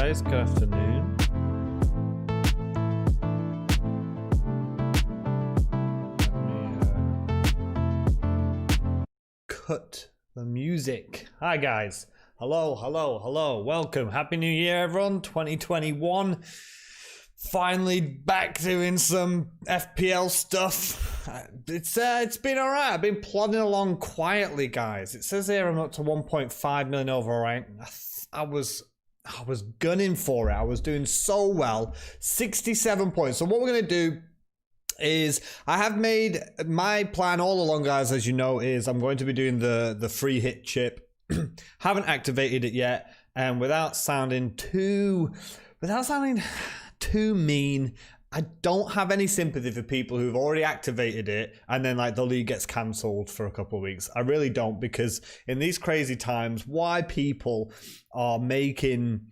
guys, good afternoon. Let me cut the music. Hi guys. Hello. Welcome. Happy New Year, everyone. 2021. Finally back doing some FPL stuff. It's been alright. I've been plodding along quietly, guys. It says here I'm up to 1.5 million overall rank. I was gunning for it. I was doing so well. 67 points. So what we're going to do is I have made my plan all along, guys, as you know, is I'm going to be doing the free hit chip. Haven't activated it yet, and without sounding too mean, I don't have any sympathy for people who've already activated it and then like the league gets cancelled for a couple of weeks. I really don't, because in these crazy times, why people are making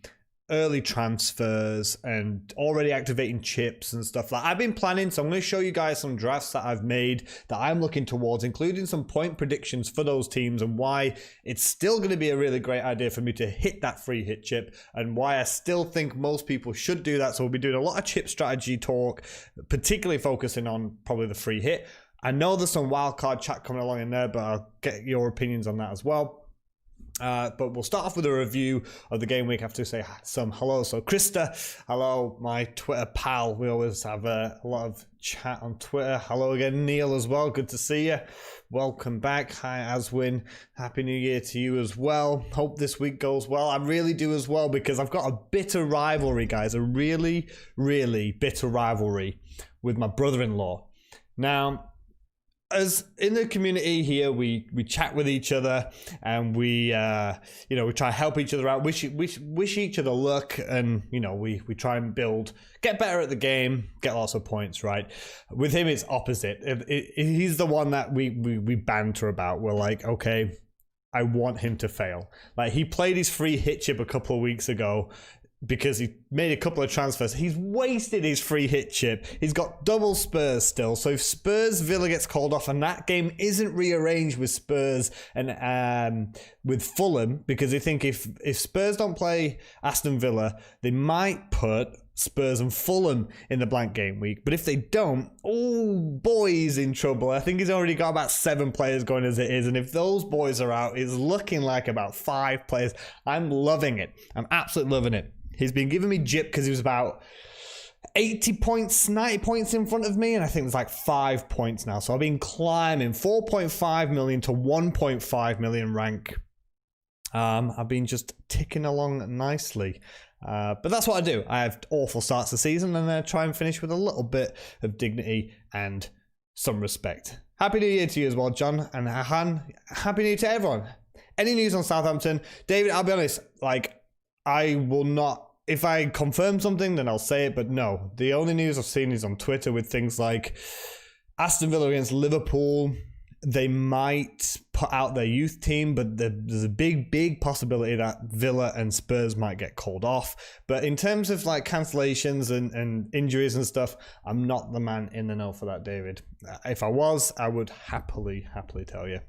early transfers and already activating chips and stuff like I've been planning. So I'm going to show you guys some drafts that I've made that I'm looking towards, including some point predictions for those teams and why it's still going to be a really great idea for me to hit that free hit chip and why I still think most people should do that. So we'll be doing a lot of chip strategy talk, particularly focusing on probably the free hit. I know there's some wildcard chat coming along in there, but I'll get your opinions on that as well. But we'll start off with a review of the game week. I have to say some hello. So Krista, hello, my Twitter pal. We always have a lot of chat on Twitter. Hello again, Neil, as well. Good to see you. Welcome back. Hi, Aswin. Happy New Year to you as well. Hope this week goes well. I really do as well, because I've got a bitter rivalry, guys. A really, really bitter rivalry with my brother-in-law. Now, as in the community here, we chat with each other and we try to help each other out, wish each other luck, and we try and get better at the game, get lots of points, right? With him, it's opposite. He's the one that we banter about. We're like, okay, I want him to fail. Like, he played his free hit chip a couple of weeks ago because he made a couple of transfers. He's wasted his free hit chip. He's got double Spurs still. So if Spurs Villa gets called off and that game isn't rearranged with Spurs and with Fulham, because they think if Spurs don't play Aston Villa, they might put Spurs and Fulham in the blank game week. But if they don't, oh boy, he's in trouble. I think he's already got about 7 players going as it is. And if those boys are out, it's looking like about 5 players. I'm loving it. I'm absolutely loving it. He's been giving me jip because he was about 80 points, 90 points in front of me, and I think it's like 5 points now. So I've been climbing 4.5 million to 1.5 million rank. I've been just ticking along nicely. But that's what I do. I have awful starts of the season, and I try and finish with a little bit of dignity and some respect. Happy New Year to you as well, John and Han. Happy New Year to everyone. Any news on Southampton? David, I'll be honest, I will not. If I confirm something, then I'll say it, but no. The only news I've seen is on Twitter with things like Aston Villa against Liverpool. They might put out their youth team, but there's a big possibility that Villa and Spurs might get called off. But in terms of cancellations and injuries and stuff, I'm not the man in the know for that, David. If I was, I would happily tell you.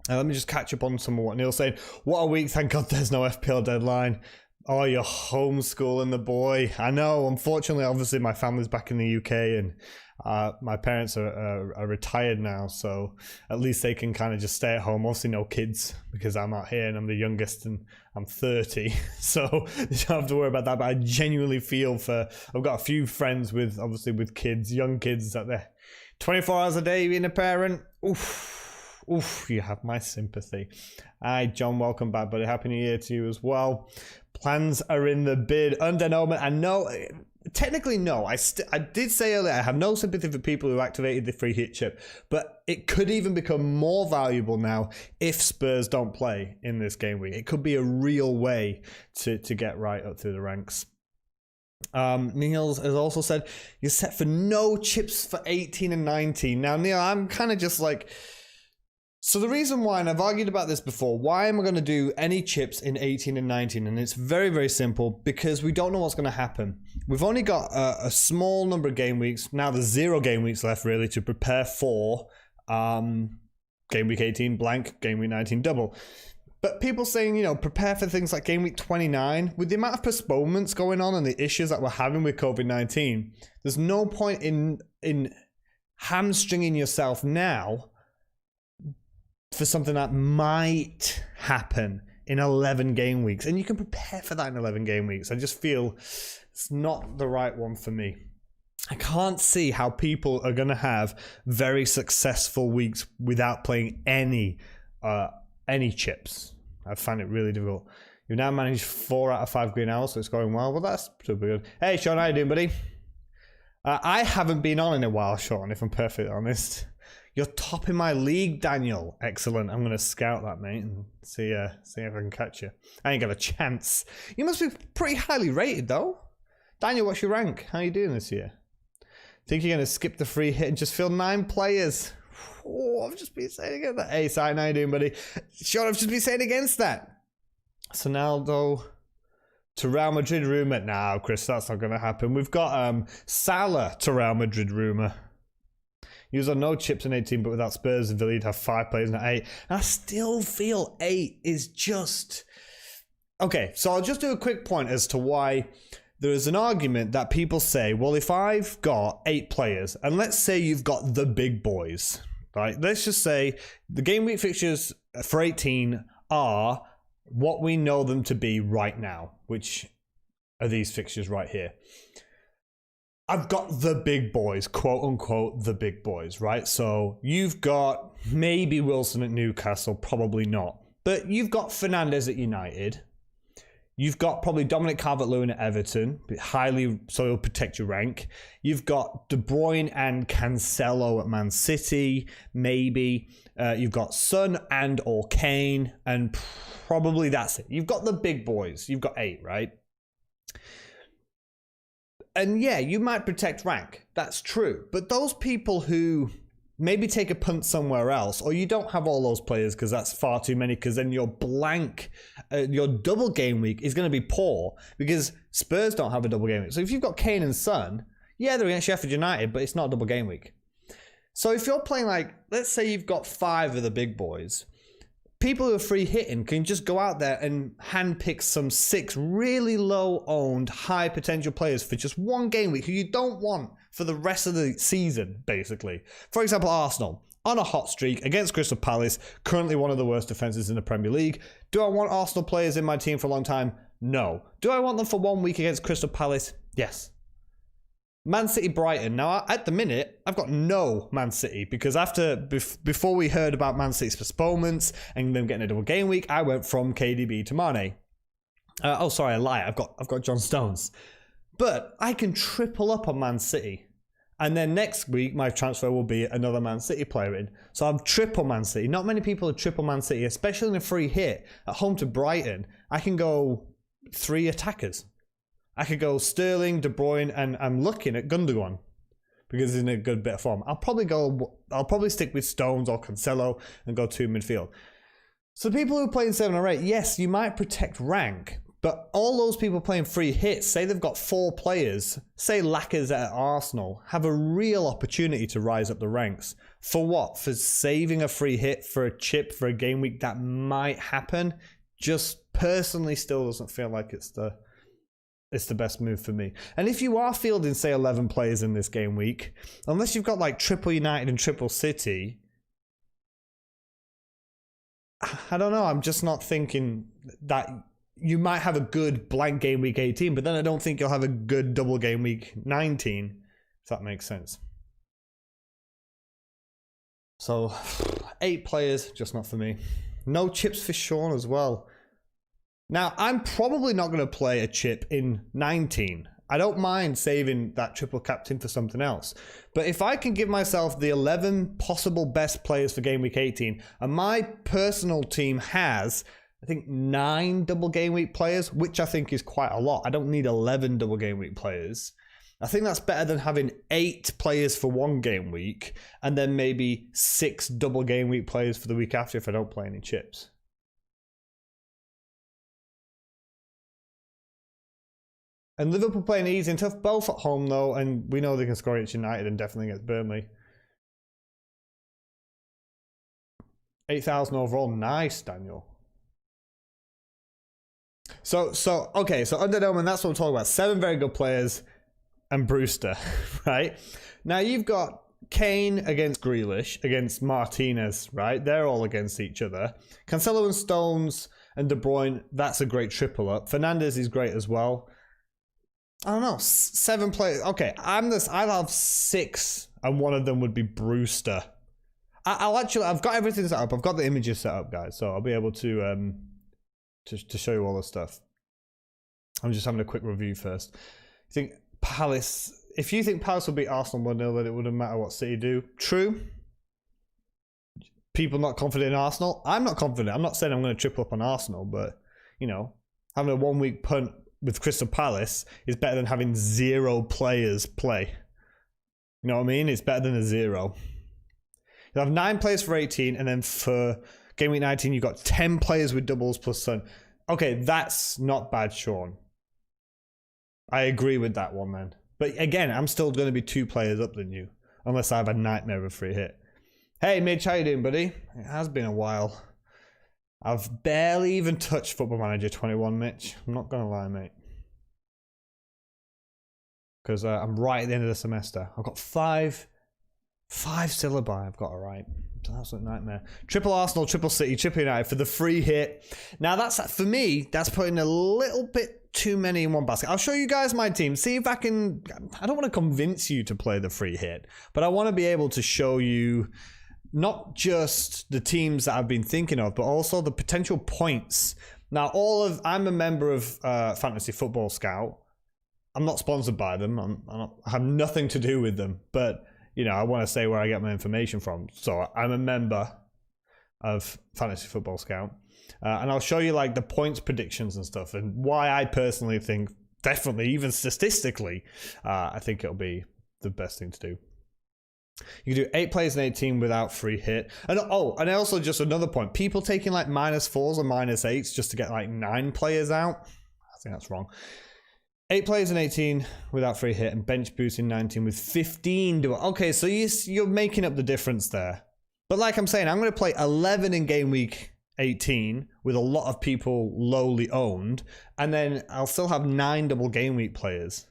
Let me just catch up on some of what Neil's saying. What a week. Thank God there's no FPL deadline. Oh, you're homeschooling the boy. I know. Unfortunately, obviously, my family's back in the UK and my parents are retired now. So at least they can kind of just stay at home. Obviously, no kids because I'm out here and I'm the youngest and I'm 30. So they don't have to worry about that. But I genuinely feel I've got a few friends with kids, young kids that they're 24 hours a day being a parent. Oof, you have my sympathy. Hi, John, welcome back, buddy. Happy New Year to you as well. Plans are in the bid. Under no man. I know, technically, no. I did say earlier, I have no sympathy for people who activated the free hit chip, but it could even become more valuable now if Spurs don't play in this game week. It could be a real way to get right up through the ranks. Niels has also said, you're set for no chips for 18 and 19. Now, Neil, I'm kind of just like... So the reason why, and I've argued about this before, why am I going to do any chips in 18 and 19? And it's very, very simple, because we don't know what's going to happen. We've only got a small number of game weeks. Now there's 0 game weeks left, really, to prepare for game week 18 blank, game week 19 double. But people saying, you know, prepare for things like game week 29. With the amount of postponements going on and the issues that we're having with COVID-19, there's no point in hamstringing yourself now for something that might happen in 11 game weeks. And you can prepare for that in 11 game weeks. I just feel it's not the right one for me. I can't see how people are going to have very successful weeks without playing any chips. I find it really difficult. You've now managed 4 out of 5 green hours, so it's going well. Well, that's super good. Hey, Sean, how you doing, buddy? I haven't been on in a while, Sean, if I'm perfectly honest. You're topping my league, Daniel. Excellent. I'm going to scout that, mate, and see if I can catch you. I ain't got a chance. You must be pretty highly rated, though. Daniel, what's your rank? How are you doing this year? Think you're going to skip the free hit and just fill 9 players? Oh, I've just been saying against that. Hey, Sai, how you doing, buddy? Sure, I've just been saying against that. So now, though, to Real Madrid rumour. No, Chris, that's not going to happen. We've got Salah to Real Madrid rumour. He was on no chips in 18, but without Spurs and Villa, you'd have 5 players, not 8. And I still feel 8 is just... Okay, so I'll just do a quick point as to why there is an argument that people say, well, if I've got 8 players, and let's say you've got the big boys, right? Let's just say the game week fixtures for 18 are what we know them to be right now, which are these fixtures right here. I've got the big boys, quote unquote, the big boys, right? So you've got maybe Wilson at Newcastle, probably not. But you've got Fernandes at United. You've got probably Dominic Calvert-Lewin at Everton, highly, so he'll protect your rank. You've got De Bruyne and Cancelo at Man City, maybe. You've got Son and or Kane, and probably that's it. You've got the big boys. You've got 8, right? And yeah, you might protect rank. That's true. But those people who maybe take a punt somewhere else, or you don't have all those players because that's far too many, because then your blank, your double game week is going to be poor because Spurs don't have a double game week. So if you've got Kane and Son, yeah, they're against Sheffield United, but it's not a double game week. So if you're playing like, let's say you've got 5 of the big boys, people who are free hitting can just go out there and handpick some 6 really low owned, high potential players for just one game week who you don't want for the rest of the season, basically. For example, Arsenal on a hot streak against Crystal Palace, currently one of the worst defenses in the Premier League. Do I want Arsenal players in my team for a long time? No. Do I want them for 1 week against Crystal Palace? Yes. Man City Brighton. Now, at the minute, I've got no Man City because before we heard about Man City's postponements and them getting a double game week, I went from KDB to Mane. Oh, sorry, I lie. I've got John Stones. But I can triple up on Man City. And then next week, my transfer will be another Man City player in. So I'm triple Man City. Not many people are triple Man City, especially in a free hit. At home to Brighton, I can go 3 attackers. I could go Sterling, De Bruyne, and I'm looking at Gundogan because he's in a good bit of form. I'll probably stick with Stones or Cancelo and go 2 midfield. So people who are playing 7 or 8, yes, you might protect rank, but all those people playing free hits, say they've got 4 players, say Lacazette at Arsenal, have a real opportunity to rise up the ranks. For what? For saving a free hit for a chip for a game week that might happen? Just personally still doesn't feel like it's the best move for me. And if you are fielding, say, 11 players in this game week, unless you've got like triple United and triple City, I don't know. I'm just not thinking that you might have a good blank game week 18, but then I don't think you'll have a good double game week 19, if that makes sense. So 8 players, just not for me. No chips for Sean as well. Now, I'm probably not going to play a chip in 19. I don't mind saving that triple captain for something else. But if I can give myself the 11 possible best players for game week 18, and my personal team has, I think, 9 double game week players, which I think is quite a lot. I don't need 11 double game week players. I think that's better than having 8 players for 1 game week, and then maybe 6 double game week players for the week after if I don't play any chips. And Liverpool playing easy and tough, both at home though, and we know they can score against United and definitely against Burnley. 8,000 overall, nice, Daniel. So okay, so under Noman, that's what I'm talking about. 7 very good players and Brewster, right? Now you've got Kane against Grealish, against Martinez, right? They're all against each other. Cancelo and Stones and De Bruyne, that's a great triple up. Fernandes is great as well. I don't know, 7 players. Okay, I'll have 6, and one of them would be Brewster. I've got everything set up. I've got the images set up, guys, so I'll be able to show you all the stuff. I'm just having a quick review first. You think Palace? If you think Palace will beat Arsenal 1-0, then it wouldn't matter what City do. True. People not confident in Arsenal. I'm not confident. I'm not saying I'm going to triple up on Arsenal, but you know, having a 1-week punt with Crystal Palace is better than having 0 players play. You know what I mean? It's better than a 0. You'll have 9 players for 18, and then for Game Week 19, you've got 10 players with doubles plus Son. Okay, that's not bad, Sean. I agree with that one, man. But again, I'm still going to be 2 players up than you, unless I have a nightmare of a free hit. Hey, Mitch, how you doing, buddy? It has been a while. I've barely even touched Football Manager 21, Mitch. I'm not going to lie, mate. Because I'm right at the end of the semester. I've got 5 syllabi I've got to write. It's an absolute nightmare. Triple Arsenal, triple City, triple United for the free hit. Now, that's for me, that's putting a little bit too many in one basket. I'll show you guys my team. See if I can... I don't want to convince you to play the free hit, but I want to be able to show you not just the teams that I've been thinking of, but also the potential points. Now, I'm a member of Fantasy Football Scout. I'm not sponsored by them. I have nothing to do with them, but you know, I want to say where I get my information from. So I'm a member of Fantasy Football Scout, and I'll show you like the points predictions and stuff, and why I personally think, definitely, even statistically, I think it'll be the best thing to do. You can do 8 players in 18 without free hit. And and also just another point, people taking like -4s or -8s just to get like 9 players out. I think that's wrong. 8 players in 18 without free hit, and bench boost in 19 with 15. Okay, so you're making up the difference there. But like I'm saying, I'm going to play 11 in game week 18 with a lot of people lowly owned, and then I'll still have 9 double game week players.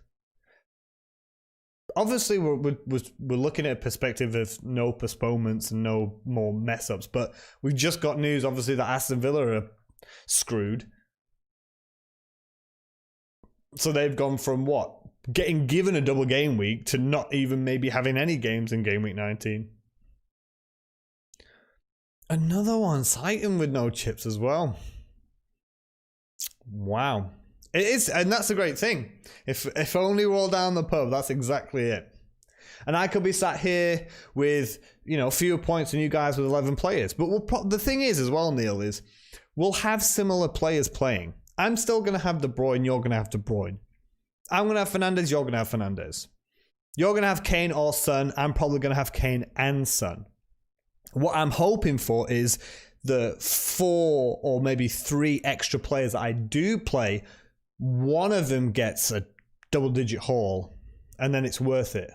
Obviously, we're looking at a perspective of no postponements and no more mess ups, but we've just got news, obviously, that Aston Villa are screwed. So they've gone from what? Getting given a double game week to not even maybe having any games in game week 19. Another one, Sighton with no chips as well. Wow. It is, and that's a great thing. If only we're all down the pub, that's exactly it. And I could be sat here with, you know, fewer points than you guys with 11 players. But the thing is as well, Neil, is we'll have similar players playing. I'm still going to have De Bruyne, you're going to have De Bruyne. I'm going to have Fernandes, you're going to have Fernandes. You're going to have Kane or Son, I'm probably going to have Kane and Son. What I'm hoping for is the 4 or maybe 3 extra players that I do play, one of them gets a double-digit haul, and then it's worth it.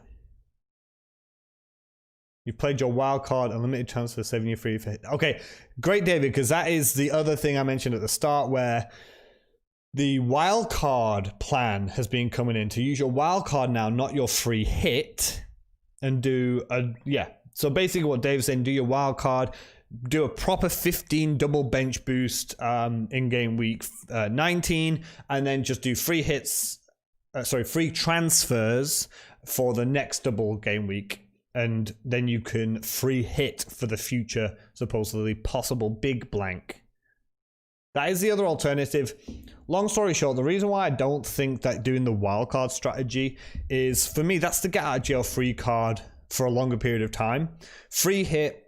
You've played your wild card, unlimited transfer, saving you free. Okay, great, David, because that is the other thing I mentioned at the start, where the wild card plan has been coming in to use your wild card now, not your free hit, and do a So basically, what Dave's saying: do your wild card, do a proper 15 double bench boost in game week 19, and then just do free hits, free transfers for the next double game week. And then you can free hit for the future, supposedly possible big blank. That is the other alternative. Long story short, the reason why I don't think that doing the wildcard strategy is, for me, that's the get out of jail free card for a longer period of time. Free hit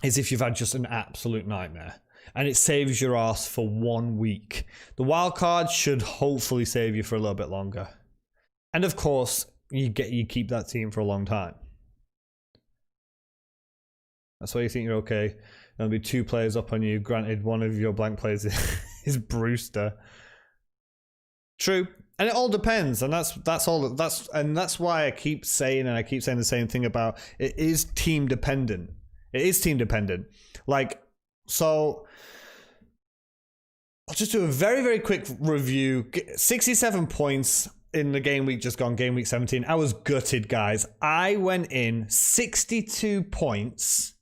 is if you've had just an absolute nightmare, and it saves your ass for 1 week. The wildcard should hopefully save you for a little bit longer. And of course, you keep that team for a long time. That's why you think you're okay. There'll be 2 players up on you. Granted, one of your blank players is Brewster. True, and it all depends, and that's why I keep saying the same thing about it is team dependent. It is team dependent. Like, so I'll just do a very, very quick review. 67 points in the game week just gone, game week 17. I was gutted, guys. I went in 62 points.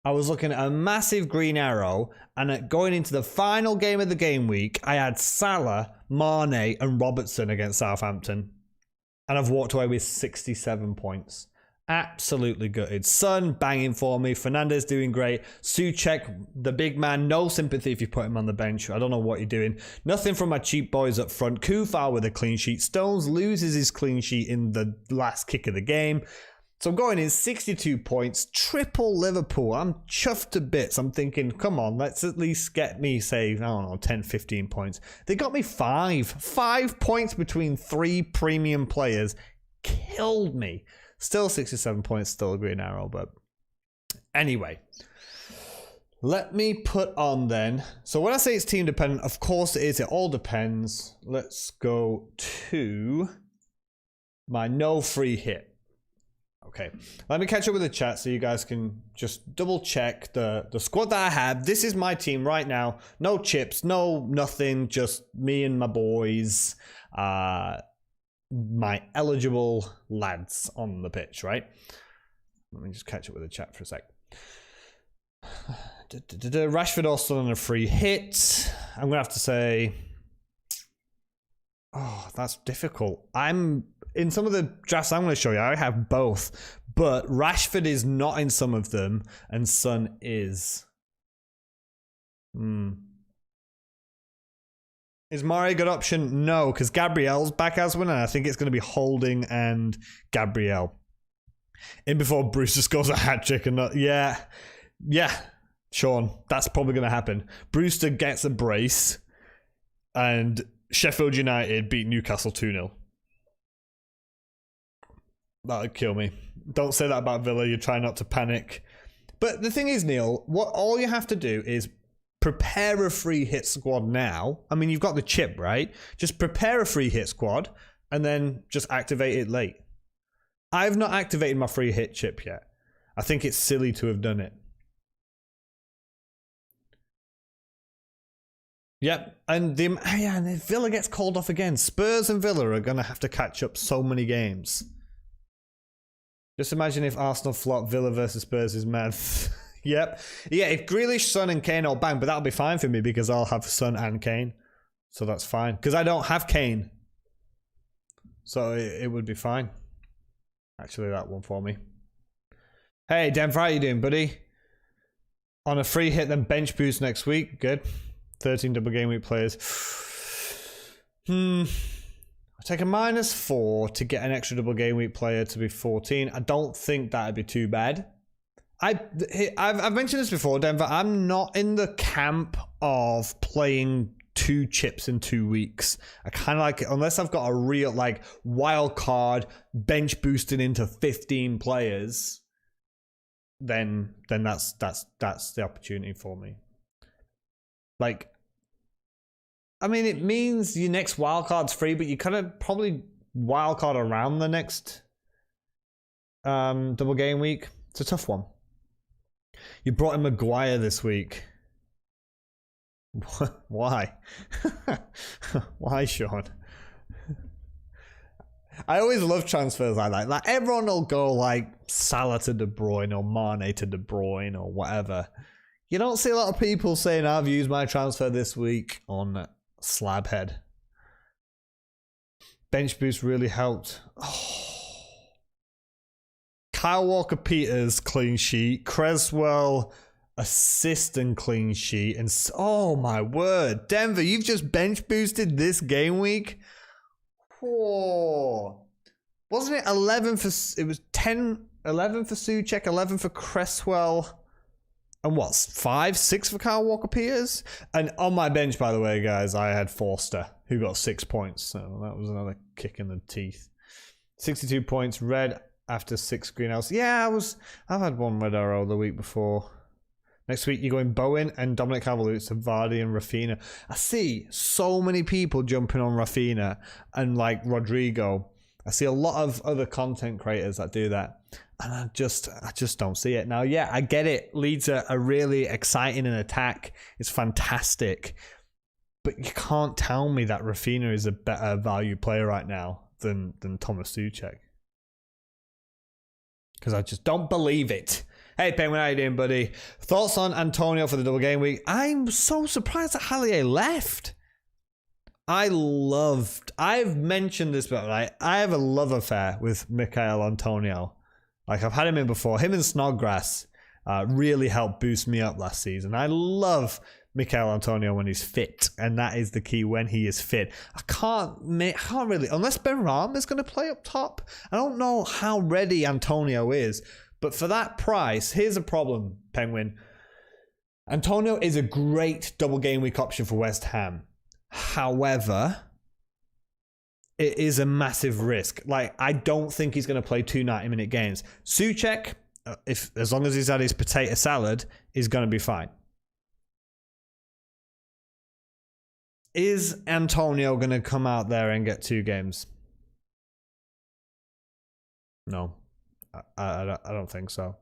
I was looking at a massive green arrow, and going into the final game of the game week, I had Salah, Mane, and Robertson against Southampton. And I've walked away with 67 points. Absolutely gutted. Son banging for me. Fernandez doing great. Souček, the big man. No sympathy if you put him on the bench. I don't know what you're doing. Nothing from my cheap boys up front. Kufar with a clean sheet. Stones loses his clean sheet in the last kick of the game. So I'm going in 62 points. Triple Liverpool. I'm chuffed to bits. I'm thinking, come on, let's at least get me, say, I don't know, 10, 15 points. They got me 5. 5 points between 3 premium players. Killed me. Still 67 points, still a green arrow, but anyway. Let me put on then. So when I say it's team dependent, of course it is. It all depends. Let's go to my no free hit. Okay, let me catch up with the chat so you guys can just double check the squad that I have. This is my team right now. No chips, no nothing, just me and my boys. My eligible lads on the pitch, right? Let me just catch up with the chat for a sec. Rashford also on a free hit. I'm gonna have to say, oh, that's difficult. In some of the drafts I'm going to show you, I have both, but Rashford is not in some of them, and Son is. Is Mari a good option? No, because Gabriel's back as winner. I think it's going to be Holding and Gabriel. In before Brewster scores a hat-trick and not... Yeah, Sean, that's probably going to happen. Brewster gets a brace, and Sheffield United beat Newcastle 2-0. That would kill me. Don't say that about Villa. You try not to panic. But the thing is, Neil, all you have to do is prepare a free hit squad now. I mean, you've got the chip, right? Just prepare a free hit squad and then just activate it late. I've not activated my free hit chip yet. I think it's silly to have done it. Yep, and if Villa gets called off again, Spurs and Villa are going to have to catch up so many games. Just imagine if Arsenal flop, Villa versus Spurs is mad. Yep. Yeah, if Grealish, Son and Kane all bang, but that'll be fine for me because I'll have Son and Kane. So that's fine. Because I don't have Kane. So it would be fine. Actually, that one for me. Hey, Denver, how you doing, buddy? On a free hit, then bench boost next week. Good. 13 double game week players. I'll take a -4 to get an extra double game week player to be 14. I don't think that'd be too bad. I've mentioned this before, Denver. I'm not in the camp of playing 2 chips in 2 weeks. I kind of like it unless I've got a real like wild card bench boosting into 15 players. Then that's the opportunity for me. Like, I mean, it means your next wildcard's free, but you kind of probably wildcard around the next double game week. It's a tough one. You brought in Maguire this week. Why? Why, Sean? I always love transfers like that. Like, everyone will go like Salah to De Bruyne or Mane to De Bruyne or whatever. You don't see a lot of people saying, I've used my transfer this week on Slabhead. Bench boost really helped. Oh. Kyle Walker-Peters clean sheet. Creswell assist and clean sheet. And oh my word, Denver, you've just bench boosted this game week. Oh. Wasn't it 11 for? It was 10, 11 for Souček, 11 for Creswell. And what's 5, 6 for Kyle Walker-Peters? And on my bench, by the way, guys, I had Forster, who got 6 points. So that was another kick in the teeth. 62 points, red after 6 greenhouse. Yeah, I've had 1 red arrow the week before. Next week, you're going Bowen and Dominic Calvert-Lewin, Vardy and Rafinha. I see so many people jumping on Rafinha and like Rodrigo. I see a lot of other content creators that do that. And I just don't see it. Now, yeah, I get it. Leeds are really exciting in attack. It's fantastic. But you can't tell me that Rafinha is a better value player right now than Thomas Souček. Because I just don't believe it. Hey, Penguin, how you doing, buddy? Thoughts on Antonio for the double game week? I'm so surprised that Hallier left. I've mentioned this, but right, I have a love affair with Michail Antonio. Like, I've had him in before. Him and Snodgrass really helped boost me up last season. I love Michail Antonio when he's fit, and that is the key, when he is fit. I can't really, unless Benrahma is going to play up top. I don't know how ready Antonio is, but for that price, here's a problem, Penguin. Antonio is a great double game week option for West Ham. However, it is a massive risk. Like, I don't think he's going to play 2 90-minute games. Souček, as long as he's had his potato salad, is going to be fine. Is Antonio going to come out there and get 2 games? No, I don't think so.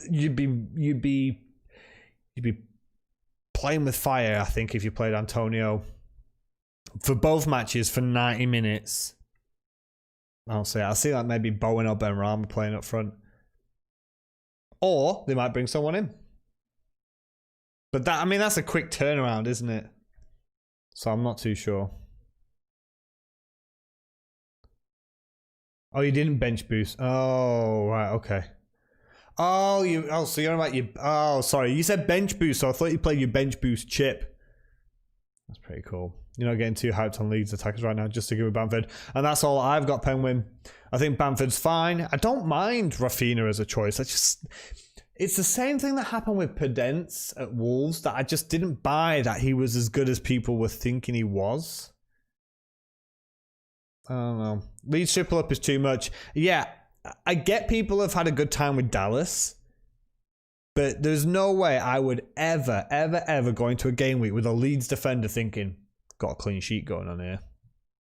You'd be playing with fire, I think, if you played Antonio for both matches for 90 minutes. I'll see like maybe Bowen or Benrahma playing up front, or they might bring someone in. But that, I mean, that's a quick turnaround, isn't it? So I'm not too sure. Oh, you didn't bench boost. Oh, right, okay. So you're about your... Oh, sorry. You said bench boost, so I thought you played your bench boost chip. That's pretty cool. You're not getting too hyped on Leeds attackers right now, just to give with Bamford. And that's all I've got, Penguin. I think Bamford's fine. I don't mind Rafinha as a choice. It's the same thing that happened with Podence at Wolves, that I just didn't buy that he was as good as people were thinking he was. I don't know. Leeds triple up is too much. Yeah, I get people have had a good time with Dallas, but there's no way I would ever go into a game week with a Leeds defender thinking, got a clean sheet going on here.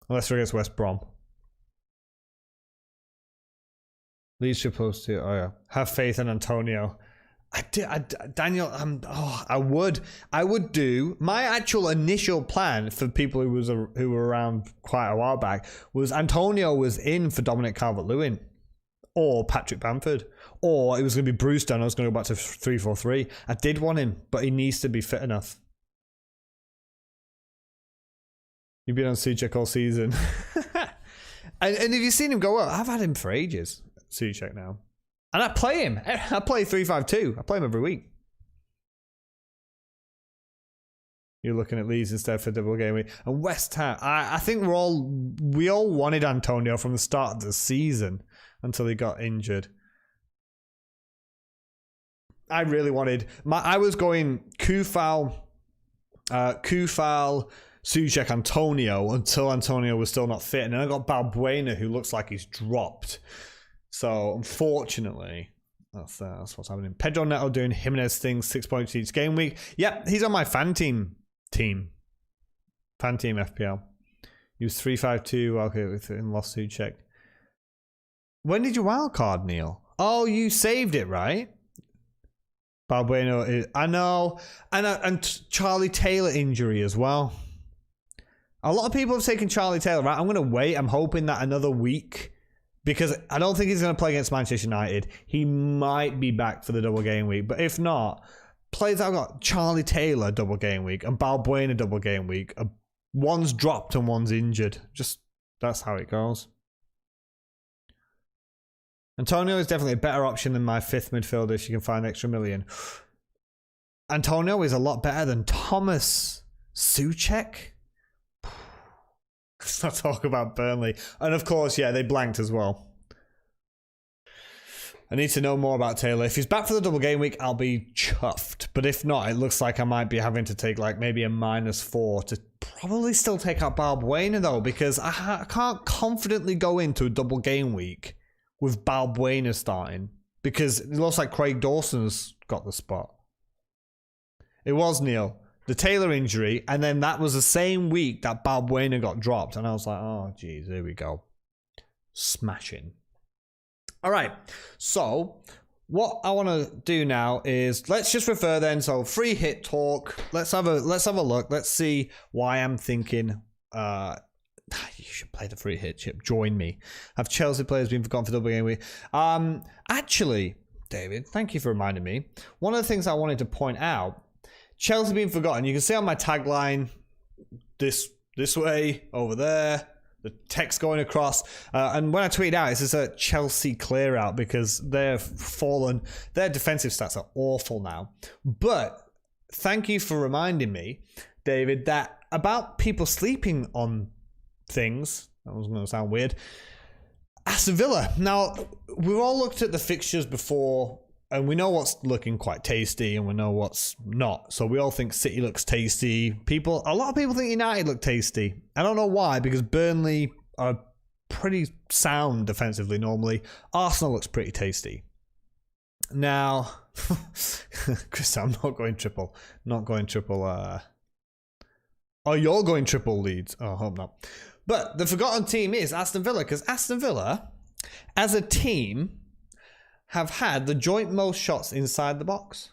Unless we're against West Brom. Leeds supposed to, oh yeah, have faith in Antonio. Daniel, I would do. My actual initial plan for people who were around quite a while back was Antonio was in for Dominic Calvert-Lewin or Patrick Bamford, or it was going to be Brewster and I was going to go back to 3-4-3. I did want him, but he needs to be fit enough. You've been on Souček all season. and have you seen him go up? I've had him for ages. Souček now. And I play him. I play 3-5-2. I play him every week. You're looking at Leeds instead for double game week. And West Ham. I think we all wanted Antonio from the start of the season until he got injured. I really wanted. I was going Kufal, Souček, Antonio until Antonio was still not fit. And then I got Balbuena, who looks like he's dropped. So, unfortunately, that's what's happening. Pedro Neto doing Jimenez things, 6 points each game week. Yep, he's on my fan team. Fan team FPL. He was 3-5-2, okay, and lost Souček. When did you wildcard, Neil? Oh, you saved it, right? Balbuena, I know. And Charlie Taylor injury as well. A lot of people have taken Charlie Taylor, right? I'm going to wait. I'm hoping that another week... Because I don't think he's going to play against Manchester United. He might be back for the double game week. But if not, players I've got Charlie Taylor double game week and Balbuena double game week. One's dropped and one's injured. Just, that's how it goes. Antonio is definitely a better option than my 5th midfielder if you can find an extra million. Antonio is a lot better than Thomas Souček. Let's not talk about Burnley. And of course, yeah, they blanked as well. I need to know more about Taylor. If he's back for the double game week, I'll be chuffed. But if not, it looks like I might be having to take like maybe a -4 to probably still take out Balbuena though, because I can't confidently go into a double game week with Balbuena starting because it looks like Craig Dawson's got the spot. It was Neil. The Taylor injury, and then that was the same week that Balbuena got dropped. And I was like, oh, geez, here we go. Smashing. All right. So, what I want to do now is let's just refer then. So free hit talk. Let's have a look. Let's see why I'm thinking. You should play the free hit chip. Join me. Have Chelsea players been forgotten for double game week? Actually, David, thank you for reminding me. One of the things I wanted to point out, Chelsea being forgotten. You can see on my tagline, this way, over there, the text going across. And when I tweet out, it's just a Chelsea clear out because they've fallen. Their defensive stats are awful now. But thank you for reminding me, David, that about people sleeping on things. That was going to sound weird. Aston Villa. Now, we've all looked at the fixtures before, and we know what's looking quite tasty, and we know what's not. So we all think City looks tasty. A lot of people think United look tasty. I don't know why, because Burnley are pretty sound defensively normally. Arsenal looks pretty tasty. Now, Chris, I'm not going triple. Not going triple. Oh, you're going triple leads. Oh, I hope not. But the forgotten team is Aston Villa, because Aston Villa, as a team, have had the joint most shots inside the box.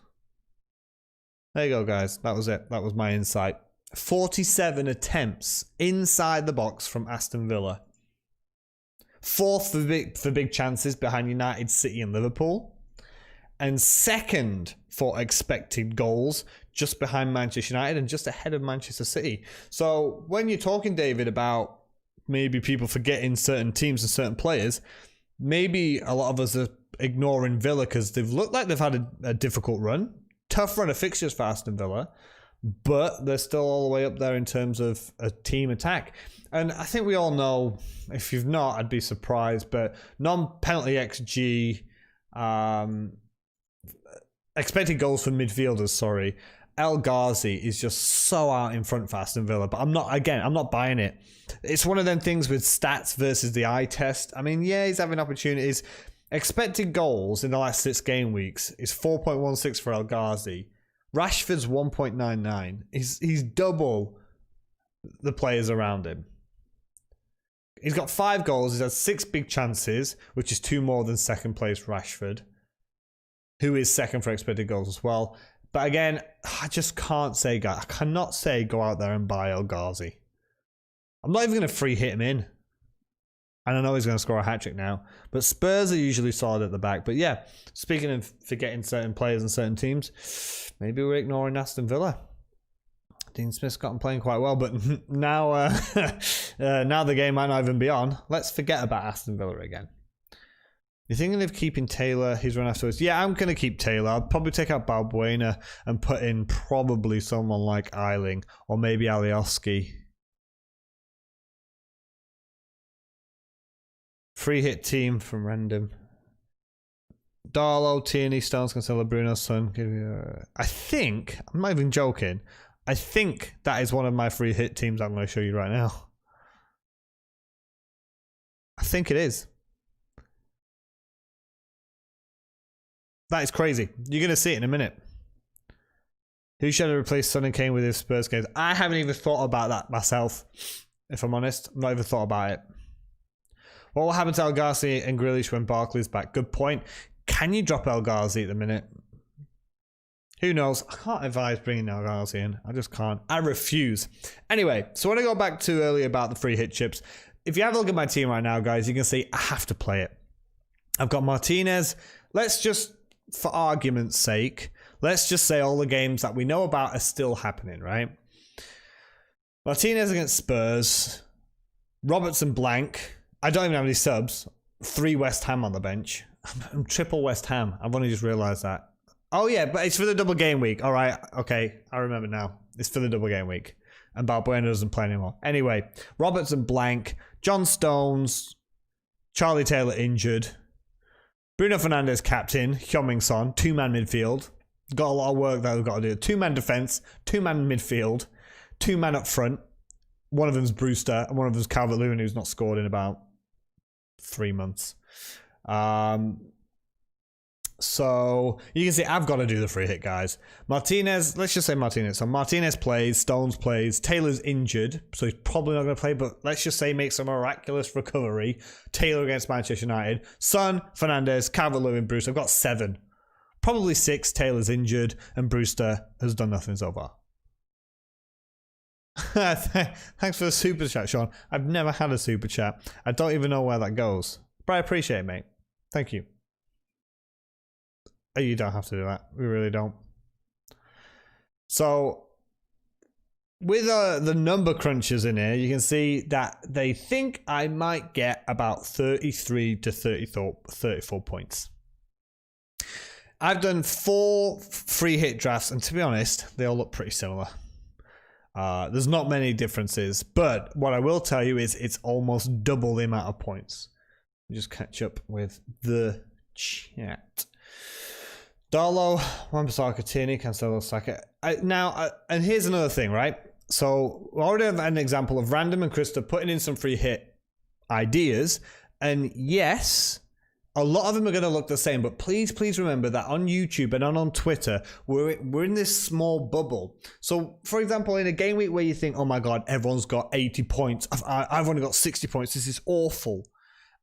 There you go, guys. That was it. That was my insight. 47 attempts inside the box from Aston Villa. Fourth for big chances behind United, City and Liverpool. And second for expected goals, just behind Manchester United and just ahead of Manchester City. So when you're talking, David, about maybe people forgetting certain teams and certain players, maybe a lot of us are ignoring Villa because they've looked like they've had a difficult run. Tough run of fixtures for Aston Villa, but they're still all the way up there in terms of a team attack. And I think we all know, if you've not, I'd be surprised, but non-penalty XG, expected goals for midfielders, sorry. El Ghazi is just so out in front for Aston Villa, but I'm not buying it. It's one of them things with stats versus the eye test. I mean, yeah, he's having opportunities. Expected goals in the last 6 game weeks is 4.16 for El Ghazi. Rashford's 1.99. He's double the players around him. He's got 5 goals. He's had 6 big chances, which is 2 more than second place Rashford, who is second for expected goals as well. But again, I just can't say, guys. I cannot say go out there and buy El Ghazi. I'm not even going to free hit him in. And I know he's going to score a hat-trick now. But Spurs are usually solid at the back. But yeah, speaking of forgetting certain players and certain teams, maybe we're ignoring Aston Villa. Dean Smith's got him playing quite well. But now, now the game might not even be on. Let's forget about Aston Villa again. You're thinking of keeping Taylor, his run afterwards? Yeah, I'm going to keep Taylor. I'll probably take out Balbuena and put in probably someone like Eiling or maybe Alioski. Free hit team from random. Darlow, Tierney, Stones, Cancelo, Bruno, Son. I think, I'm not even joking, I think that is one of my free hit teams I'm going to show you right now. I think it is. That is crazy. You're going to see it in a minute. Who should have replaced Son and Kane with his Spurs games? I haven't even thought about that myself, if I'm honest. I've not even thought about it. What will happen to El Ghazi and Grealish when Barkley's back? Good point. Can you drop El Ghazi at the minute? Who knows? I can't advise bringing El Ghazi in. I just can't. I refuse. Anyway, so when I go back to earlier about the free hit chips, if you have a look at my team right now, guys, you can see I have to play it. I've got Martinez. Let's just, for argument's sake, let's just say all the games that we know about are still happening, right? Martinez against Spurs. Robertson blank. I don't even have any subs. 3 West Ham on the bench. I'm triple West Ham. I've only just realised that. Oh yeah, but it's for the double game week. All right, okay, I remember now. It's for the double game week. And Balbuena doesn't play anymore. Anyway, Robertson blank. John Stones. Charlie Taylor injured. Bruno Fernandes captain. Heung-min Son. 2-man midfield. Got a lot of work that we've got to do. 2-man defence. 2-man midfield. 2-man up front. One of them's Brewster. And one of them's Calvert-Lewin, who's not scored in about 3 months. So you can see I've got to do the free hit, guys. Martinez, let's just say Martinez. So Martinez plays, Stones plays, Taylor's injured, so he's probably not going to play, but let's just say makes a miraculous recovery. Taylor against Manchester United. Son, Fernandez, Calvert-Lewin, Bruce. I've got 7. Probably 6. Taylor's injured, and Brewster has done nothing so far. Thanks for the super chat, Sean. I've never had a super chat. I don't even know where that goes, but I appreciate it, mate. Thank you. You don't have to do that. We really don't. So, with the number crunchers in here, you can see that they think I might get about 33 to 34 points. I've done 4 free hit drafts, and to be honest, they all look pretty similar. There's not many differences, but what I will tell you is it's almost double the amount of points. Just catch up with the chat. Darlow, Wan-Bissaka, Tierney, Cancelo, Saka. And here's another thing, right? So we already have an example of Random and Krista putting in some free hit ideas, and yes, a lot of them are going to look the same, but please remember that on YouTube and on Twitter, we're in this small bubble. So, for example, in a game week where you think, oh my god, everyone's got 80 points, I've only got 60 points, this is awful.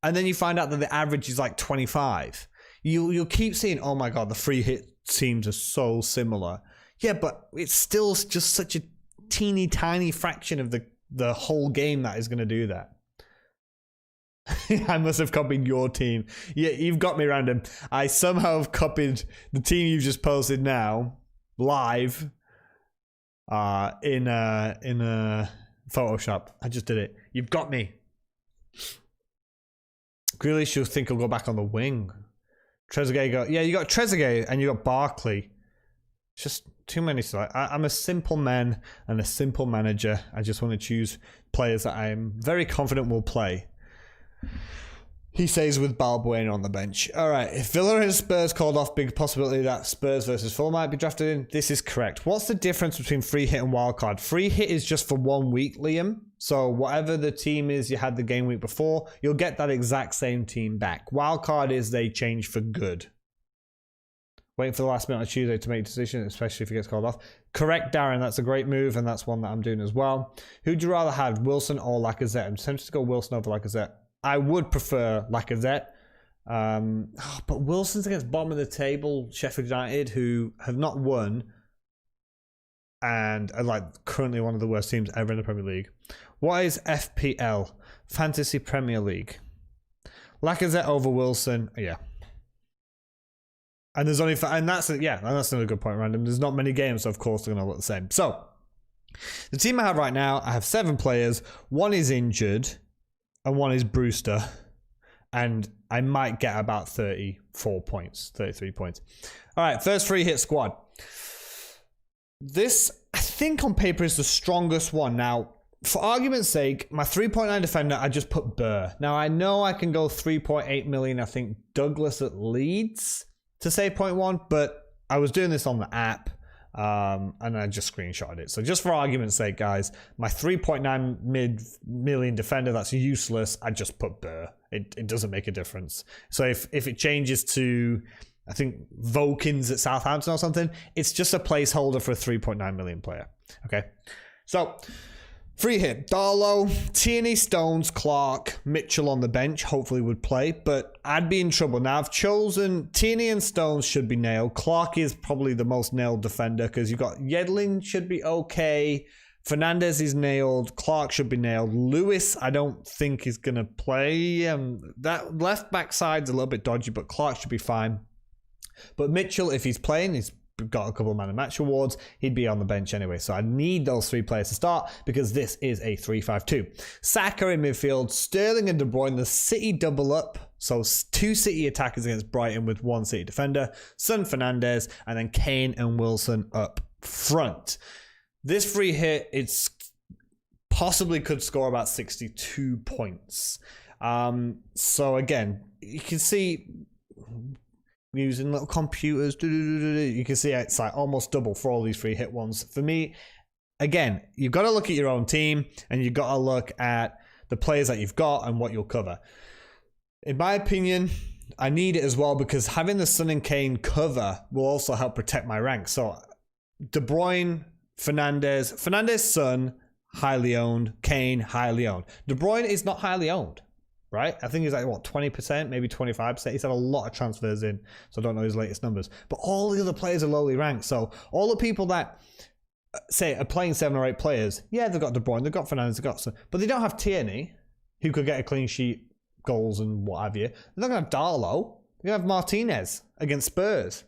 And then you find out that the average is like 25. You'll keep seeing, oh my god, the free hit teams are so similar. Yeah, but it's still just such a teeny tiny fraction of the whole game that is going to do that. I must have copied your team. Yeah, you've got me, Random. I somehow have copied the team you've just posted now, live, in Photoshop. I just did it. You've got me. Grealish, you'll think he'll go back on the wing. Trezeguet, yeah, you got Trezeguet and you got Barkley. It's just too many. I'm a simple man and a simple manager. I just want to choose players that I'm very confident will play. He says with Balbuena on the bench. All right, if Villa and Spurs called off, big possibility that Spurs versus Fulham might be drafted in. This is correct. What's the difference between free hit and wildcard? Free hit is just for 1 week, Liam. So whatever the team is you had the game week before, you'll get that exact same team back. Wildcard is they change for good. Waiting for the last minute on Tuesday to make a decision, especially if he gets called off. Correct, Darren. That's a great move, and that's one that I'm doing as well. Who'd you rather have, Wilson or Lacazette? I'm tempted to go Wilson over Lacazette. I would prefer Lacazette. But Wilson's against bottom of the table Sheffield United, who have not won and are like currently one of the worst teams ever in the Premier League. What is FPL? Fantasy Premier League. Lacazette over Wilson. Yeah. And there's only, and that's another good point, Random. There's not many games, so of course they're going to look the same. So, the team I have right now, I have 7 players. 1 is injured, and 1 is Brewster. And I might get about 34 points, 33 points. All right, first free hit squad. This, I think on paper, is the strongest one. Now, for argument's sake, my 3.9 defender, I just put Burr. Now, I know I can go 3.8 million, I think Douglas at Leeds to save 0.1, but I was doing this on the app, and I just screenshotted it. So just for argument's sake, guys, my 3.9 million defender that's useless, I just put Burr. It doesn't make a difference. So if it changes to, I think, Vokins at Southampton or something, it's just a placeholder for a 3.9 million player. Okay, so free hit, Darlow, Tierney, Stones, Clark, Mitchell on the bench, hopefully would play, but I'd be in trouble. Now, I've chosen Tierney and Stones should be nailed. Clark is probably the most nailed defender because you've got Yedlin should be okay. Fernandez is nailed. Clark should be nailed. Lewis, I don't think is going to play. That left back side's a little bit dodgy, but Clark should be fine. But Mitchell, if he's playing, he's got a couple of man of match awards, he'd be on the bench anyway. So I need those 3 players to start because this is a 3-5-2. Saka in midfield, Sterling and De Bruyne, the City double up. So 2 City attackers against Brighton with 1 City defender. Son, Fernandez, and then Kane and Wilson up front. This free hit, it's possibly could score about 62 points. So again, you can see using little computers, you can see it's like almost double for all these free hit ones. For me, again, you've got to look at your own team and you've got to look at the players that you've got and what you'll cover. In my opinion, I need it as well because having the Son and Kane cover will also help protect my rank. So De Bruyne, Fernandes, Son, highly owned. Kane, highly owned. De Bruyne is not highly owned, right? I think he's like, what, 20%, maybe 25%. He's had a lot of transfers in, so I don't know his latest numbers. But all the other players are lowly ranked. So all the people that, say, are playing 7 or 8 players, yeah, they've got De Bruyne, they've got Fernandes, they've got Son. But they don't have Tierney, who could get a clean sheet, goals and what have you. They're not going to have Darlow. They're going to have Martinez against Spurs,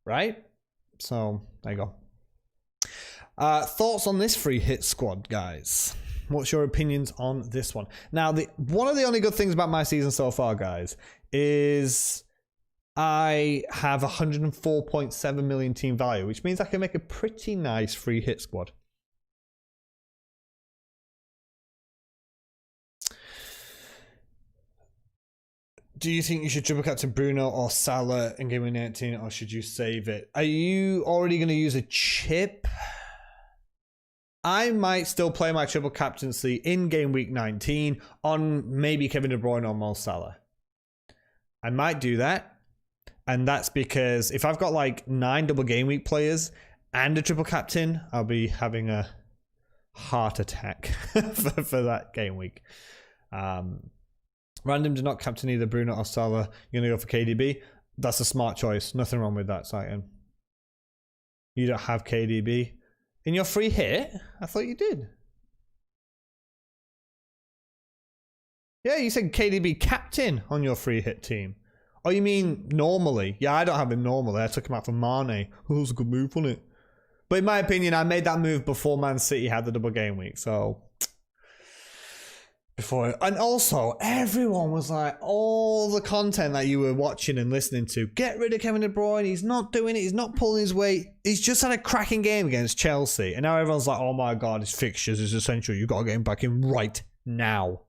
right? So, there you go. Thoughts on this free hit squad, guys? What's your opinions on this one? Now, one of the only good things about my season so far, guys, is I have 104.7 million team value, which means I can make a pretty nice free hit squad. Do you think you should triple captain Bruno or Salah in Game Week 19, or should you save it? Are you already going to use a chip? I might still play my triple captaincy in Game Week 19 on maybe Kevin De Bruyne or Mo Salah. I might do that. And that's because if I've got like 9 double Game Week players and a triple captain, I'll be having a heart attack for that Game Week. Random do not captain either Bruno or Salah. You're going to go for KDB. That's a smart choice. Nothing wrong with that, Saiton. You don't have KDB. In your free hit? I thought you did. Yeah, you said KDB captain on your free hit team. Oh, you mean normally? Yeah, I don't have him normally. I took him out for Mane. Oh, it was a good move, wasn't it? But in my opinion, I made that move before Man City had the double game week. So, and also, everyone was like, all the content that you were watching and listening to, get rid of Kevin De Bruyne. He's not doing it. He's not pulling his weight. He's just had a cracking game against Chelsea. And now everyone's like, oh my God, his fixtures is essential. You've got to get him back in right now.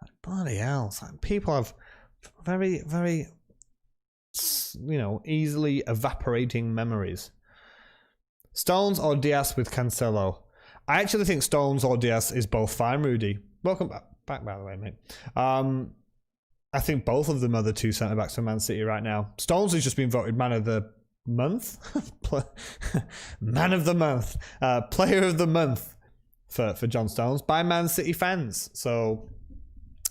Like, bloody hell. Like, people have very, very, easily evaporating memories. Stones or Diaz with Cancelo? I actually think Stones or Diaz is both fine, Rudy. Welcome back, by the way, mate. I think both of them are the 2 centre-backs for Man City right now. Stones has just been voted Man of the Month? Man of the Month. Player of the Month for John Stones by Man City fans. So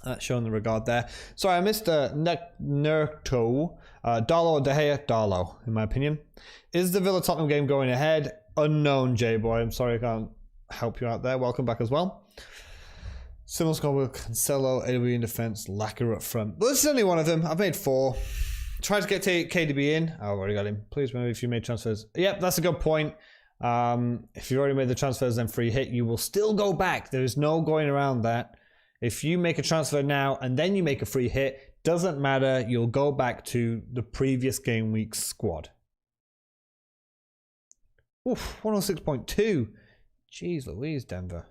that's showing the regard there. Sorry, I missed Nerto. Darlow or De Gea? Darlow, in my opinion. Is the Villa-Tottenham game going ahead? Unknown, J-Boy. I'm sorry I can't help you out there. Welcome back as well. Similar score with Cancelo, AW in defense, Lacquer up front. Well, this is only one of them. I've made 4. Try to get KDB in. Oh, I've already got him. Please remember if you made transfers. Yep, that's a good point. If you already made the transfers then free hit, you will still go back. There is no going around that. If you make a transfer now and then you make a free hit, doesn't matter. You'll go back to the previous game week's squad. Oof, 106.2. Jeez Louise, Denver.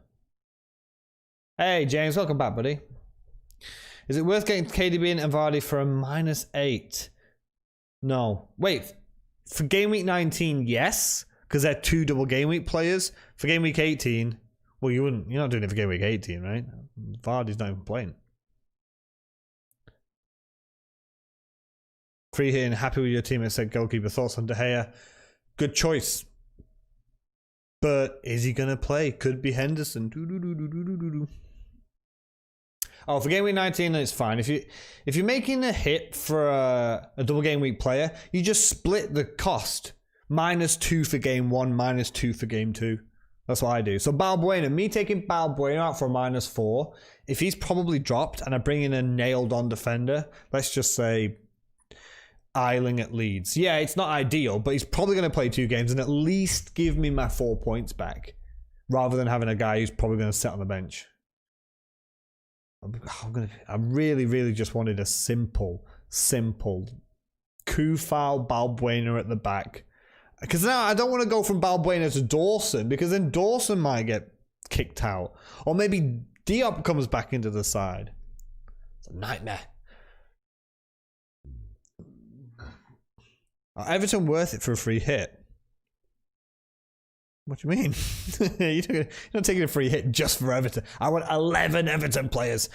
Hey, James, welcome back, buddy. Is it worth getting KDB and Vardy for a -8? No. Wait, for game week 19, yes, because they're 2 double game week players. For game week 18, well, you're not doing it for game week 18, right? Vardy's not even playing. Free hitting, happy with your team, said goalkeeper. Thoughts on De Gea? Good choice. But is he going to play? Could be Henderson. Oh, for game week 19, it's fine. If you're making a hit for a double game week player, you just split the cost. -2 for game 1, -2 for game 2. That's what I do. So Balbuena, me taking Balbuena out for a -4, if he's probably dropped and I bring in a nailed-on defender, let's just say Eiling at Leeds. Yeah, it's not ideal, but he's probably going to play 2 games and at least give me my 4 points back, rather than having a guy who's probably going to sit on the bench. I really, really just wanted a simple Kufal Balbuena at the back. Because now I don't want to go from Balbuena to Dawson, because then Dawson might get kicked out. Or maybe Diop comes back into the side. It's a nightmare. Are Everton worth it for a free hit? What do you mean? You're not taking a free hit just for Everton. I want 11 Everton players.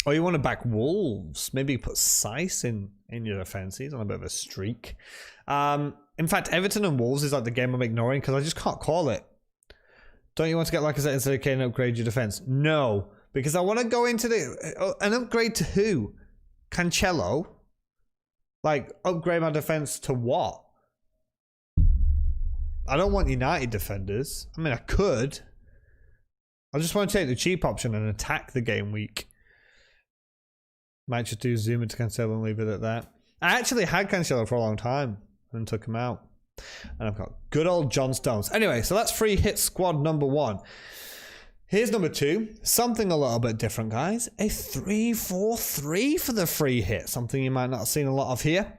Or you want to back Wolves. Maybe put Sice in your defense. He's on a bit of a streak. In fact, Everton and Wolves is like the game I'm ignoring because I just can't call it. Don't you want to get Lacazette instead of Kane and upgrade your defense? No, because I want to go into an upgrade to who? Cancelo? Like, upgrade my defense to what? I don't want United defenders. I mean, I could. I just want to take the cheap option and attack the game week. Might just do Zuma to Cancelo and leave it at that. I actually had Cancelo for a long time and took him out. And I've got good old John Stones. Anyway, so that's free hit squad number 1. Here's number 2. Something a little bit different, guys. A 3-4-3 for the free hit. Something you might not have seen a lot of here.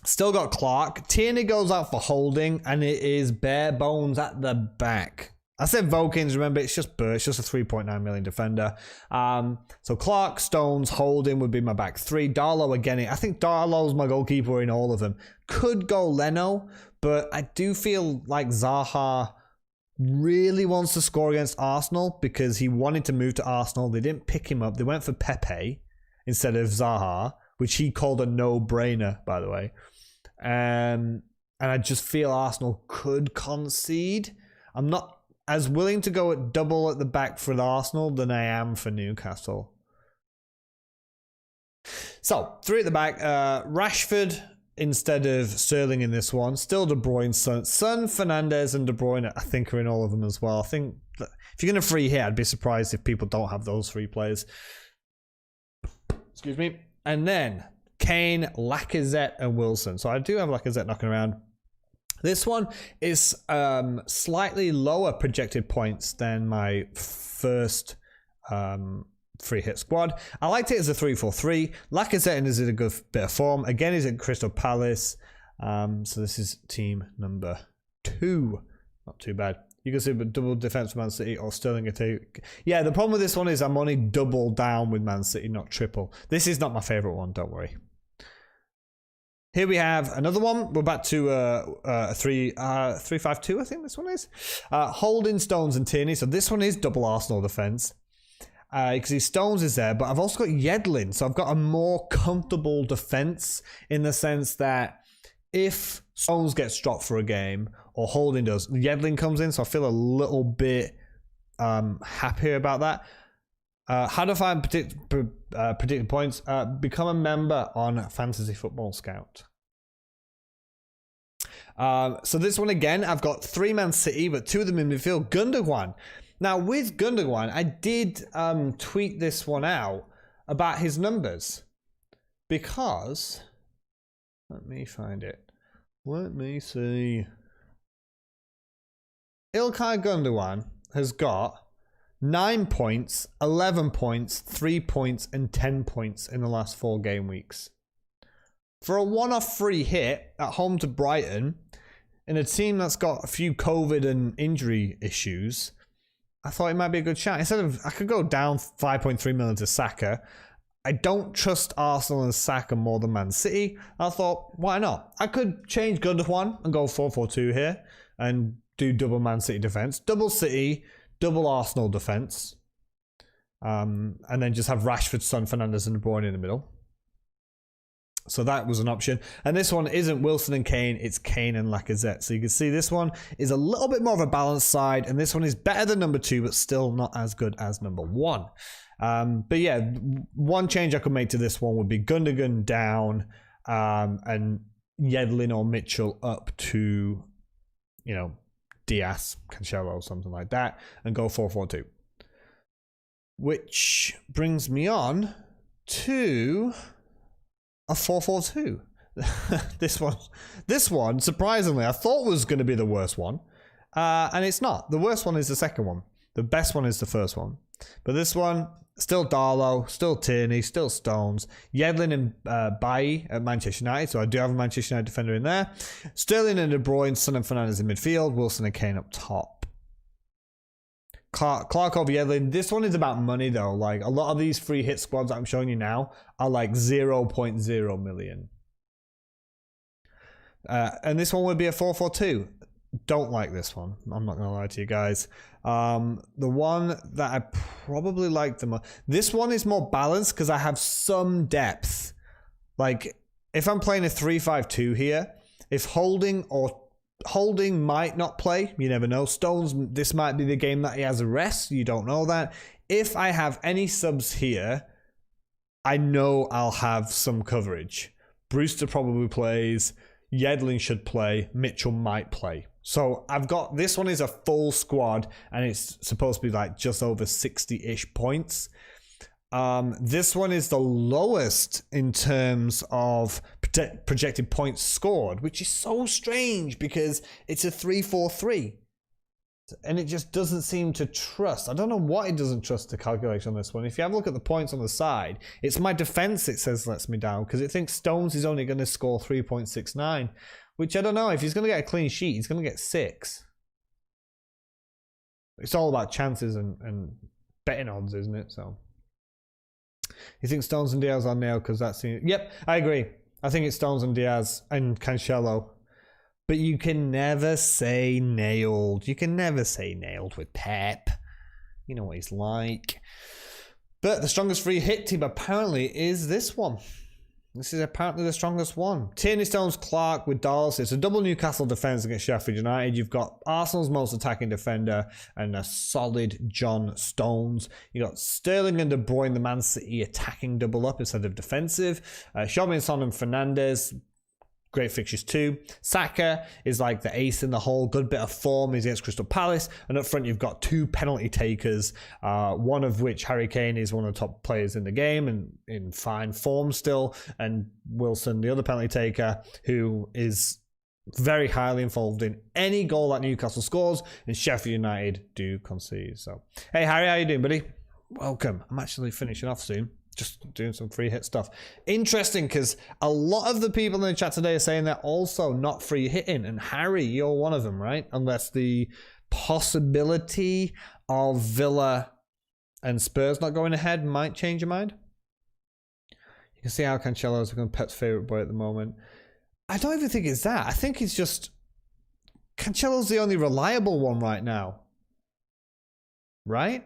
Still got Clark. Tierney goes out for holding, and it is bare bones at the back. I said Vokins, remember, it's just Burt. It's just a 3.9 million defender. So Clark, Stones, Holding would be my back 3. Darlow again. I think Darlow's my goalkeeper in all of them. Could go Leno, but I do feel like Zaha really wants to score against Arsenal because he wanted to move to Arsenal. They didn't pick him up. They went for Pepe instead of Zaha, which he called a no-brainer, by the way. And I just feel Arsenal could concede. I'm not as willing to go at double at the back for Arsenal than I am for Newcastle. So, 3 at the back. Rashford instead of Sterling in this one. Still De Bruyne, Son, Fernandes, and De Bruyne, I think, are in all of them as well. I think that if you're going to free hit, I'd be surprised if people don't have those 3 players. Excuse me. And then Kane, Lacazette, and Wilson. So I do have Lacazette knocking around. This one is slightly lower projected points than my first free hit squad. I liked it as a 3-4-3. Lacazette is in a good bit of form. Again, he's at Crystal Palace. So this is team number 2. Not too bad. You can see double defense for Man City or Sterling. Yeah, the problem with this one is I'm only double down with Man City, not triple. This is not my favorite one, don't worry. Here we have another one. We're back to a 3-5-2, I think this one is. Holding, Stones, and Tierney. So this one is double Arsenal defense. Because his Stones is there, but I've also got Yedlin. So I've got a more comfortable defense in the sense that if Stones gets dropped for a game, or Holding does, Yedlin comes in. So I feel a little bit happier about that. How do I find predicted points? Become a member on Fantasy Football Scout. So this one again, I've got 3 Man City, but 2 of them in midfield. Gundogan. Now with Gundogan, I did tweet this one out about his numbers because let me find it. Let me see. Ilkay Gundogan has got 9 points, 11 points, 3 points, and 10 points in the last 4 game weeks. For a one-off free hit at home to Brighton, in a team that's got a few COVID and injury issues, I thought it might be a good shot. Instead of, I could go down 5.3 million to Saka. I don't trust Arsenal and Saka more than Man City. I thought, why not? I could change Gundogan and go 4-4-2 here and do double Man City defense, double City, double Arsenal defense, and then just have Rashford, Son, Fernandes, and De Bruyne in the middle. So that was an option. And this one isn't Wilson and Kane, it's Kane and Lacazette. So you can see this one is a little bit more of a balanced side, and this one is better than number 2, but still not as good as number 1. But yeah, one change I could make to this one would be Gundogan down, and Yedlin or Mitchell up to, you know, Diaz, Cancelo, or something like that, and go 4-4-2. Which brings me on to a 4-4-2. This one, surprisingly, I thought was going to be the worst one, and it's not. The worst one is the second one. The best one is the first one. But this one, still Darlow, still Tierney, still Stones, Yedlin and Bailly at Manchester United. So I do have a Manchester United defender in there. Sterling and De Bruyne, Son and Fernandes in midfield, Wilson and Kane up top. Clark over Yedlin. This one is about money though. Like a lot of these free hit squads that I'm showing you now are like 0.0 million. And this one would be a 4-4-2. don't like this one. I'm not going to lie to you guys. The one that I probably like the most, this one is more balanced because I have some depth. Like, if I'm playing a 3-5-2 here, if Holding might not play, you never know. Stones, this might be the game that he has a rest. You don't know that. If I have any subs here, I know I'll have some coverage. Brewster probably plays. Yedlin should play. Mitchell might play. So I've got, this one is a full squad and it's supposed to be like just over 60-ish points. This one is the lowest in terms of projected points scored, which is so strange because it's a 3-4-3. And it just doesn't seem to trust. I don't know what it doesn't trust the calculation on this one. If you have a look at the points on the side, it's my defense it says lets me down because it thinks Stones is only going to score 3.69, which I don't know. If he's going to get a clean sheet, he's going to get 6. It's all about chances and betting odds, isn't it? So you think Stones and Diaz are nailed because that's the... Yep, I agree. I think it's Stones and Diaz and Cancelo. But you can never say nailed. You can never say nailed with Pep. You know what he's like. But the strongest free hit team apparently is this one. This is apparently the strongest one. Tierney, Stones, Clark with Dawes. It's a double Newcastle defence against Sheffield United. You've got Arsenal's most attacking defender and a solid John Stones. You got Sterling and De Bruyne, the Man City attacking double up instead of defensive. Xiaomi, Son and Fernandes. Great fixtures too. Saka is like the ace in the hole. Good bit of form. He's against Crystal Palace. And up front, you've got 2 penalty takers. One of which, Harry Kane, is one of the top players in the game and in fine form still. And Wilson, the other penalty taker, who is very highly involved in any goal that Newcastle scores. And Sheffield United do concede. So, hey, Harry, how you doing, buddy? Welcome. I'm actually finishing off soon. Just doing some free hit stuff. Interesting, because a lot of the people in the chat today are saying they're also not free hitting. And Harry, you're one of them, right? Unless the possibility of Villa and Spurs not going ahead might change your mind. You can see how Cancelo is Pep's favourite boy at the moment. I don't even think it's that. I think it's just Cancelo's the only reliable one right now. Right?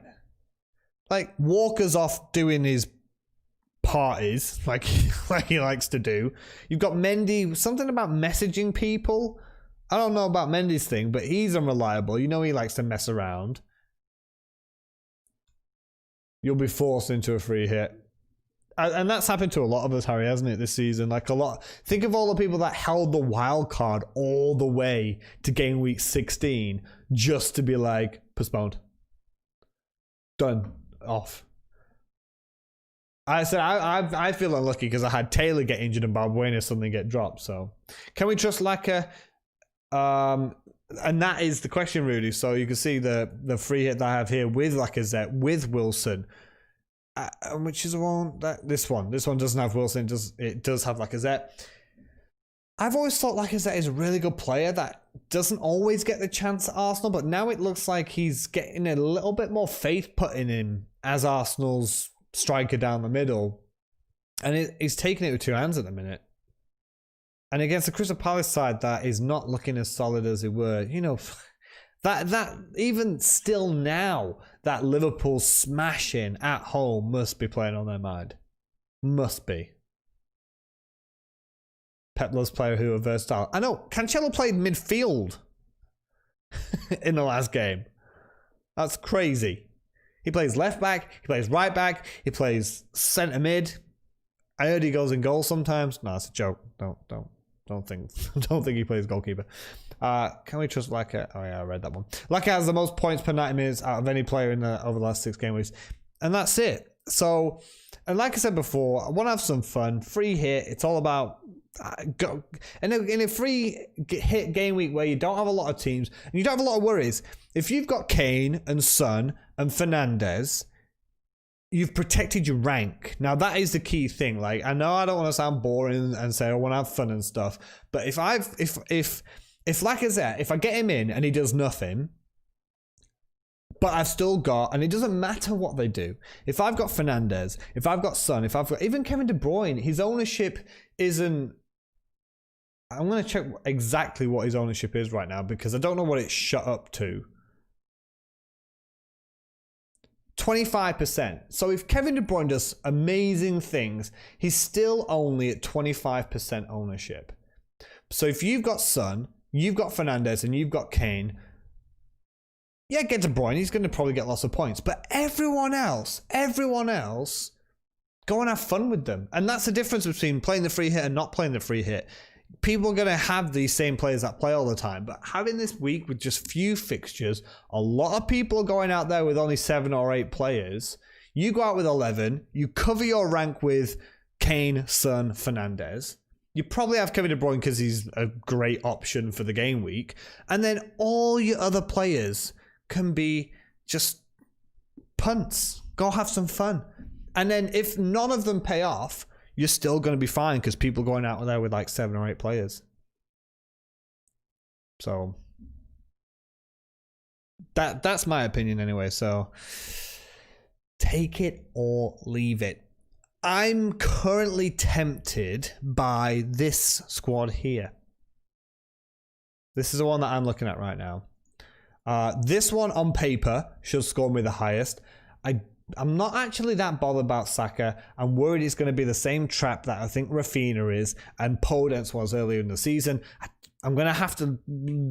Like, Walker's off doing his parties like he likes to do. You've got Mendy, something about messaging people. I don't know about Mendy's thing, but he's unreliable. You know he likes to mess around. You'll be forced into a free hit. And that's happened to a lot of us, Harry, hasn't it, this season? Like a lot. Think of all the people that held the wild card all the way to game week 16 just to be like, postponed. Done. Off. I said I feel unlucky because I had Taylor get injured and Balbuena suddenly get dropped. So can we trust Laka? And that is the question, Rudy. So you can see the free hit that I have here with Lacazette, with Wilson, which is the one that this one doesn't have Wilson. It does have Lacazette. I've always thought Lacazette is a really good player that doesn't always get the chance at Arsenal, but now it looks like he's getting a little bit more faith put in him as Arsenal's striker down the middle. And he's taking it with 2 hands at the minute. And against the Crystal Palace side that is not looking as solid as it were, you know, that even still now, that Liverpool smashing at home must be playing on their mind. Must be. Pep loves players who are versatile. I know, Cancelo played midfield in the last game. That's crazy. He plays left back, he plays right back, he plays centre mid. I heard he goes in goal sometimes. No, it's a joke. Don't think he plays goalkeeper. Can we trust Laka? Oh yeah, I read that one. Laka has the most points per 90 minutes out of any player over the last 6 game weeks. And that's it. So, and like I said before, I want to have some fun. Free hit. It's all about go. And in a free hit game week where you don't have a lot of teams and you don't have a lot of worries, if you've got Kane and Son and Fernandes, you've protected your rank. Now that is the key thing. Like, I know I don't want to sound boring and say I want to have fun and stuff, but if Lacazette, if I get him in and he does nothing, but I've still got, and it doesn't matter what they do. If I've got Fernandes, if I've got Son, if I've got even Kevin De Bruyne, his ownership isn't I'm going to check exactly what his ownership is right now because I don't know what it's shut up to. 25%. So if Kevin De Bruyne does amazing things, he's still only at 25% ownership. So if you've got Son, you've got Fernandes, and you've got Kane, yeah, get De Bruyne. He's going to probably get lots of points. But everyone else, go and have fun with them. And that's the difference between playing the free hit and not playing the free hit. People are going to have these same players that play all the time. But having this week with just few fixtures, a lot of people are going out there with only 7 or 8 players. You go out with 11. You cover your rank with Kane, Son, Fernandes. You probably have Kevin De Bruyne because he's a great option for the game week. And then all your other players can be just punts. Go have some fun. And then if none of them pay off, you're still going to be fine because people are going out there with like 7 or 8 players. So that's my opinion anyway. So take it or leave it. I'm currently tempted by this squad here. This is the one that I'm looking at right now. This one on paper should score me the highest. I'm not actually that bothered about Saka. I'm worried it's going to be the same trap that I think Rafinha is and Podence was earlier in the season. I'm going to have to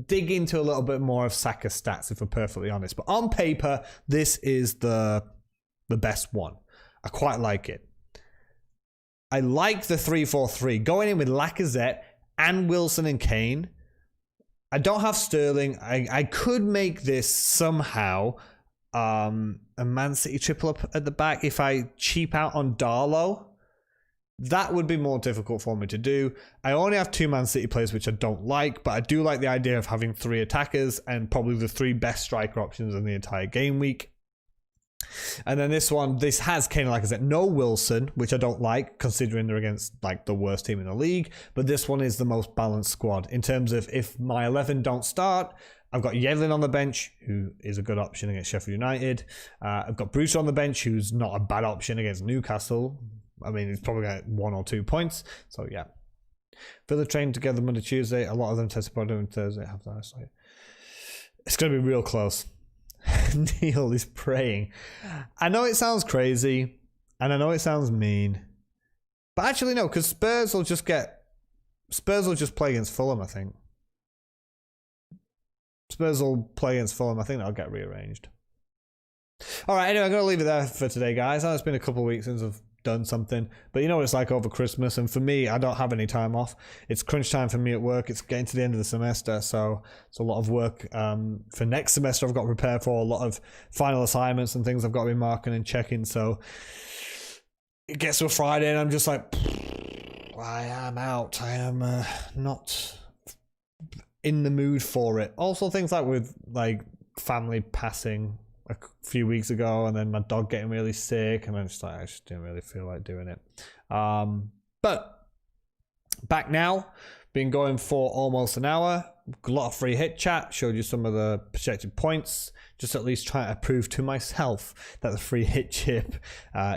dig into a little bit more of Saka's stats if we're perfectly honest. But on paper, this is the best one. I quite like it. I like the 3-4-3. Going in with Lacazette and Wilson and Kane. I don't have Sterling. I could make this somehow a Man City triple up at the back if I cheap out on Darlow. That would be more difficult for me to do. I only have 2 Man City players, which I don't like, but I do like the idea of having 3 attackers and probably the 3 best striker options in the entire game week. And then this one, this has Kane, like I said, no Wilson, which I don't like considering they're against like the worst team in the league. But this one is the most balanced squad in terms of if my 11 don't start, I've got Yedlin on the bench, who is a good option against Sheffield United. I've got Bruce on the bench, who's not a bad option against Newcastle. I mean, he's probably got 1 or 2 points. So yeah, Villa trained together Monday, Tuesday. A lot of them tested positive on Thursday. It's going to be real close. Neil is praying. I know it sounds crazy and I know it sounds mean, but actually no, because Spurs will just play against Fulham. I think Spurs will play against Fulham. I think that'll get rearranged. All right, anyway, I'm going to leave it there for today, guys. I know it's been a couple of weeks since I've done something, but you know what it's like over Christmas, and for me, I don't have any time off. It's crunch time for me at work. It's getting to the end of the semester, so it's a lot of work for next semester I've got to prepare for, a lot of final assignments and things I've got to be marking and checking. So it gets to a Friday and I'm just like, I am out. I am not in the mood for it. Also things like with like family passing a few weeks ago, and then my dog getting really sick, and I just didn't really feel like doing it. But back now, been going for almost an hour. A lot of free hit chat, showed you some of the projected points, just at least trying to prove to myself that the free hit chip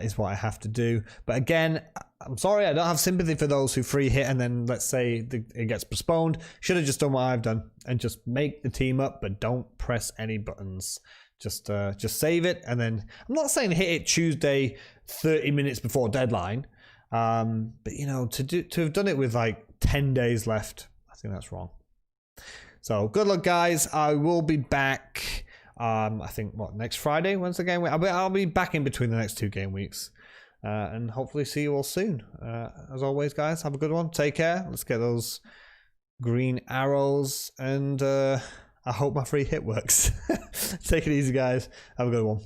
is what I have to do. But again, I'm sorry, I don't have sympathy for those who free hit and then let's say it gets postponed. Should have just done what I've done and just make the team up, but don't press any buttons. Just save it, and then I'm not saying hit it Tuesday 30 minutes before deadline, but you know, to have done it with like 10 days left, I think that's wrong. So good luck, guys. I will be back. I think next Friday. When's the game week? I'll be back in between the next 2 game weeks, and hopefully see you all soon. As always, guys, have a good one. Take care. Let's get those green arrows, and I hope my free hit works. Take it easy, guys. Have a good one.